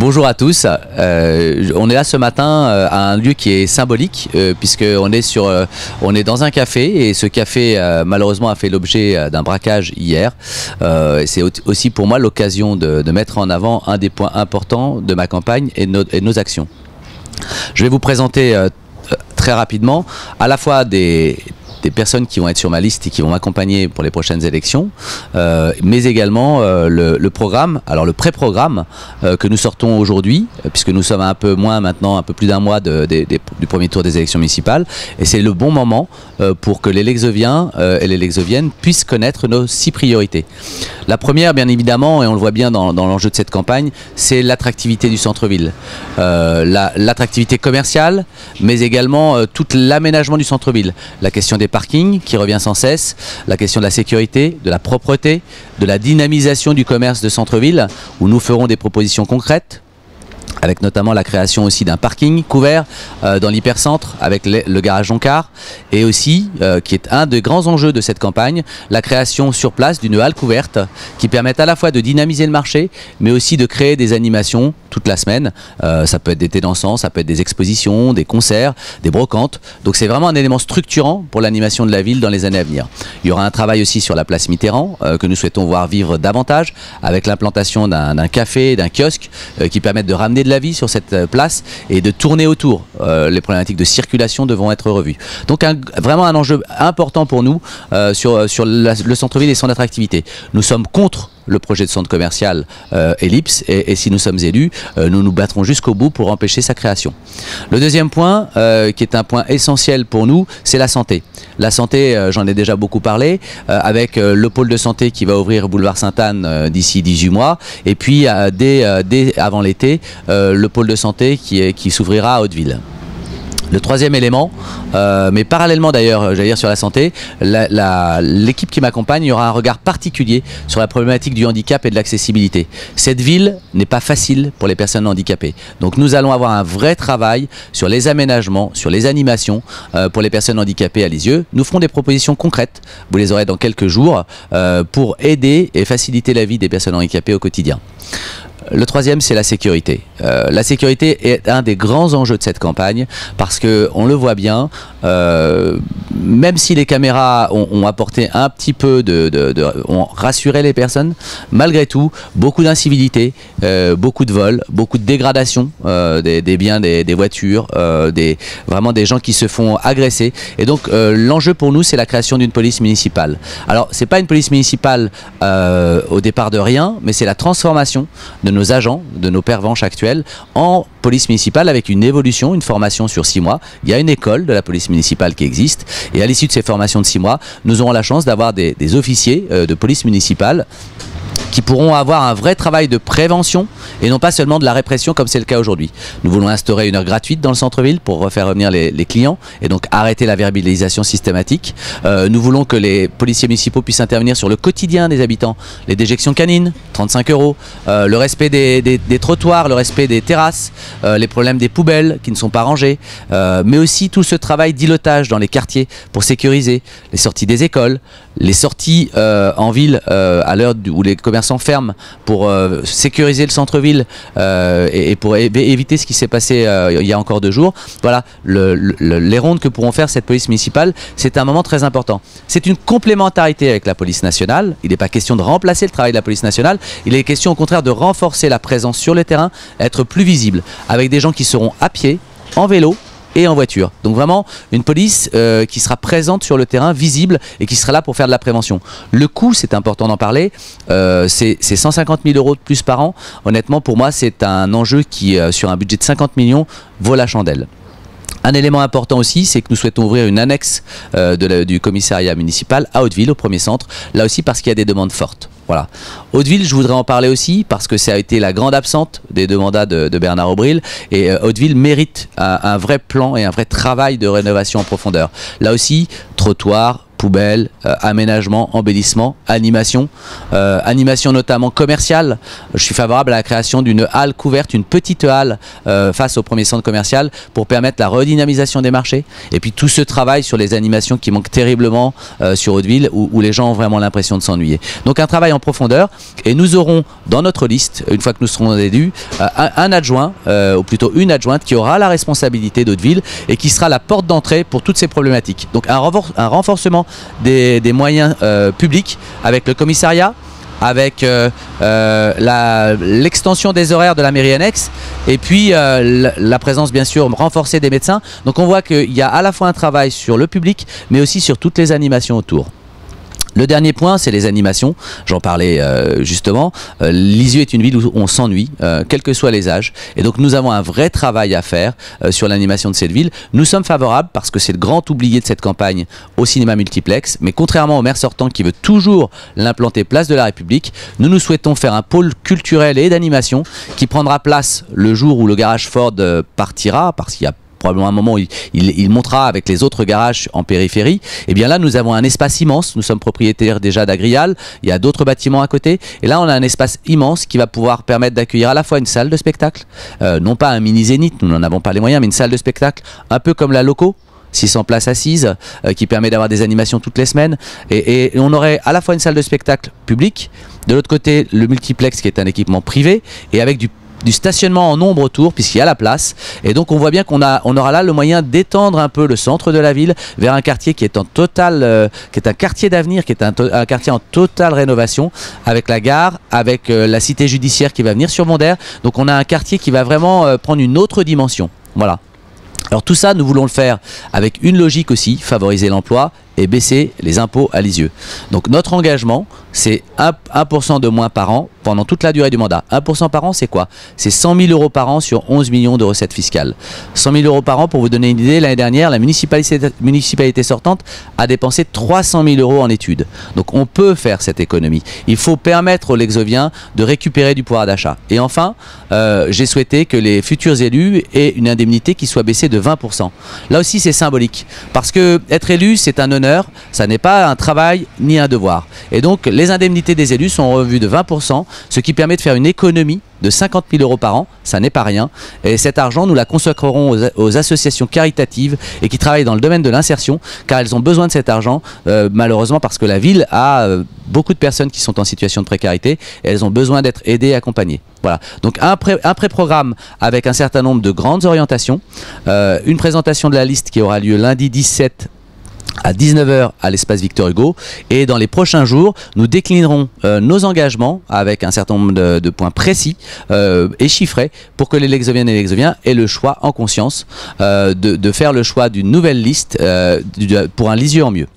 Bonjour à tous. On est là ce matin à un lieu qui est symbolique puisqu'on est dans un café et ce café malheureusement a fait l'objet d'un braquage hier. C'est aussi pour moi l'occasion de mettre en avant un des points importants de ma campagne et de nos actions. Je vais vous présenter très rapidement à la fois des personnes qui vont être sur ma liste et qui vont m'accompagner pour les prochaines élections, mais également le programme, alors le pré-programme que nous sortons aujourd'hui, puisque nous sommes un peu moins maintenant, un peu plus d'un mois du premier tour des élections municipales, et c'est le bon moment pour que les Lexoviens et les Lexoviennes puissent connaître nos 6 priorités. La première, bien évidemment, et on le voit bien dans l'enjeu de cette campagne, c'est l'attractivité du centre-ville. L'attractivité commerciale, mais également tout l'aménagement du centre-ville. La question des parking qui revient sans cesse, la question de la sécurité, de la propreté, de la dynamisation du commerce de centre-ville, où nous ferons des propositions concrètes, avec notamment la création aussi d'un parking couvert dans l'hypercentre avec le garage Joncar, et aussi, qui est un des grands enjeux de cette campagne, la création sur place d'une halle couverte qui permette à la fois de dynamiser le marché, mais aussi de créer des animations toute la semaine. Ça peut être des thés dansants, ça peut être des expositions, des concerts, des brocantes. Donc c'est vraiment un élément structurant pour l'animation de la ville dans les années à venir. Il y aura un travail aussi sur la place Mitterrand que nous souhaitons voir vivre davantage avec l'implantation d'un café, d'un kiosque qui permettent de ramener de la vie sur cette place et de tourner autour. Les problématiques de circulation devront être revues. Donc vraiment un enjeu important pour nous sur le centre-ville et son attractivité. Nous sommes contre le projet de centre commercial Ellipse et si nous sommes élus, nous nous battrons jusqu'au bout pour empêcher sa création. Le deuxième point, qui est un point essentiel pour nous, c'est la santé. La santé, j'en ai déjà beaucoup parlé, avec le pôle de santé qui va ouvrir boulevard Sainte-Anne d'ici 18 mois, et puis dès avant l'été, le pôle de santé qui s'ouvrira à Hauteville. Le troisième élément, mais parallèlement d'ailleurs, j'allais dire sur la santé, l'équipe qui m'accompagne aura un regard particulier sur la problématique du handicap et de l'accessibilité. Cette ville n'est pas facile pour les personnes handicapées. Donc nous allons avoir un vrai travail sur les aménagements, sur les animations pour les personnes handicapées à Lisieux. Nous ferons des propositions concrètes, vous les aurez dans quelques jours, pour aider et faciliter la vie des personnes handicapées au quotidien. Le troisième, c'est la sécurité. La sécurité est un des grands enjeux de cette campagne parce que on le voit bien, même si les caméras ont apporté un petit peu ont rassuré les personnes, malgré tout, beaucoup d'incivilité, beaucoup de vols, beaucoup de dégradation des biens des voitures, vraiment des gens qui se font agresser. Et donc l'enjeu pour nous, c'est la création d'une police municipale. Alors, c'est pas une police municipale au départ de rien, mais c'est la transformation de nos agents, de nos pervenches actuels en police municipale avec une évolution, une formation sur 6 mois. Il y a une école de la police municipale qui existe et à l'issue de ces formations de 6 mois, nous aurons la chance d'avoir des officiers de police municipale qui pourront avoir un vrai travail de prévention et non pas seulement de la répression comme c'est le cas aujourd'hui. Nous voulons instaurer une heure gratuite dans le centre-ville pour refaire revenir les clients et donc arrêter la verbalisation systématique. Nous voulons que les policiers municipaux puissent intervenir sur le quotidien des habitants. Les déjections canines, 35 €, le respect des trottoirs, le respect des terrasses, les problèmes des poubelles qui ne sont pas rangées, mais aussi tout ce travail d'îlotage dans les quartiers pour sécuriser les sorties des écoles, les sorties en ville à l'heure où les commerçants ferment pour sécuriser le centre-ville et pour éviter ce qui s'est passé il y a encore 2 jours. Voilà, les rondes que pourront faire cette police municipale, c'est un moment très important. C'est une complémentarité avec la police nationale. Il n'est pas question de remplacer le travail de la police nationale. Il est question au contraire de renforcer la présence sur le terrain, être plus visible, avec des gens qui seront à pied, en vélo, et en voiture. Donc vraiment une police qui sera présente sur le terrain, visible et qui sera là pour faire de la prévention. Le coût, c'est important d'en parler, c'est 150 000 € de plus par an. Honnêtement, pour moi, c'est un enjeu qui, sur un budget de 50 millions, vaut la chandelle. Un élément important aussi, c'est que nous souhaitons ouvrir une annexe du commissariat municipal à Hauteville, au premier centre, là aussi parce qu'il y a des demandes fortes. Voilà. Hauteville, je voudrais en parler aussi parce que ça a été la grande absente des 2 mandats de Bernard Aubril et Hauteville mérite un vrai plan et un vrai travail de rénovation en profondeur. Là aussi, trottoirs, poubelles, aménagement, embellissement, animation, animation notamment commerciale. Je suis favorable à la création d'une halle couverte, une petite halle face au premier centre commercial pour permettre la redynamisation dynamisation des marchés, et puis tout ce travail sur les animations qui manquent terriblement sur Hauteville, où les gens ont vraiment l'impression de s'ennuyer. Donc un travail en profondeur, et nous aurons dans notre liste, une fois que nous serons élus, un adjoint, ou plutôt une adjointe qui aura la responsabilité d'Hauteville et qui sera la porte d'entrée pour toutes ces problématiques. Donc un renforcement des moyens publics avec le commissariat, avec l'extension des horaires de la mairie annexe, et puis la présence bien sûr renforcée des médecins. Donc on voit qu'il y a à la fois un travail sur le public, mais aussi sur toutes les animations autour. Le dernier point, c'est les animations. J'en parlais justement. Lisieux est une ville où on s'ennuie, quels que soient les âges. Et donc nous avons un vrai travail à faire sur l'animation de cette ville. Nous sommes favorables parce que c'est le grand oublié de cette campagne au cinéma multiplex. Mais contrairement au maire sortant qui veut toujours l'implanter place de la République, nous souhaitons faire un pôle culturel et d'animation qui prendra place le jour où le garage Ford partira, parce qu'il y a probablement un moment où il montera avec les autres garages en périphérie. Et bien là, nous avons un espace immense. Nous sommes propriétaires déjà d'Agrial. Il y a d'autres bâtiments à côté. Et là, on a un espace immense qui va pouvoir permettre d'accueillir à la fois une salle de spectacle, non pas un mini-zénith, nous n'en avons pas les moyens, mais une salle de spectacle un peu comme la Loco, 600 places assises, qui permet d'avoir des animations toutes les semaines. Et on aurait à la fois une salle de spectacle publique, de l'autre côté le multiplex qui est un équipement privé, et avec du stationnement en nombre autour, puisqu'il y a la place. Et donc on voit bien qu'on aura là le moyen d'étendre un peu le centre de la ville vers un quartier qui est en total, qui est un quartier d'avenir, qui est un quartier en totale rénovation, avec la gare, avec la cité judiciaire qui va venir sur Mondère. Donc on a un quartier qui va vraiment prendre une autre dimension. Voilà. Alors tout ça, nous voulons le faire avec une logique aussi, favoriser l'emploi et baisser les impôts à Lisieux. Donc notre engagement, c'est 1% de moins par an pendant toute la durée du mandat. 1% par an, c'est quoi? C'est 100 000 € par an sur 11 millions de recettes fiscales. 100 000 € par an, pour vous donner une idée, l'année dernière, la municipalité sortante a dépensé 300 000 € en études. Donc on peut faire cette économie. Il faut permettre aux Lexoviens de récupérer du pouvoir d'achat. Et enfin, j'ai souhaité que les futurs élus aient une indemnité qui soit baissée de 20%. Là aussi, c'est symbolique. Parce que être élu, c'est un honneur. Ça n'est pas un travail ni un devoir. Et donc les indemnités des élus sont revues de 20%, ce qui permet de faire une économie de 50 000 € par an. Ça n'est pas rien. Et cet argent, nous la consacrerons aux associations caritatives et qui travaillent dans le domaine de l'insertion, car elles ont besoin de cet argent, malheureusement parce que la ville a beaucoup de personnes qui sont en situation de précarité et elles ont besoin d'être aidées et accompagnées. Voilà. Donc un pré-programme avec un certain nombre de grandes orientations, une présentation de la liste qui aura lieu lundi 17 à 19 h à l'espace Victor Hugo, et dans les prochains jours nous déclinerons nos engagements avec un certain nombre de points précis et chiffrés pour que les Lexoviennes et les Lexoviens aient le choix en conscience de faire le choix d'une nouvelle liste pour un Lisieux en mieux.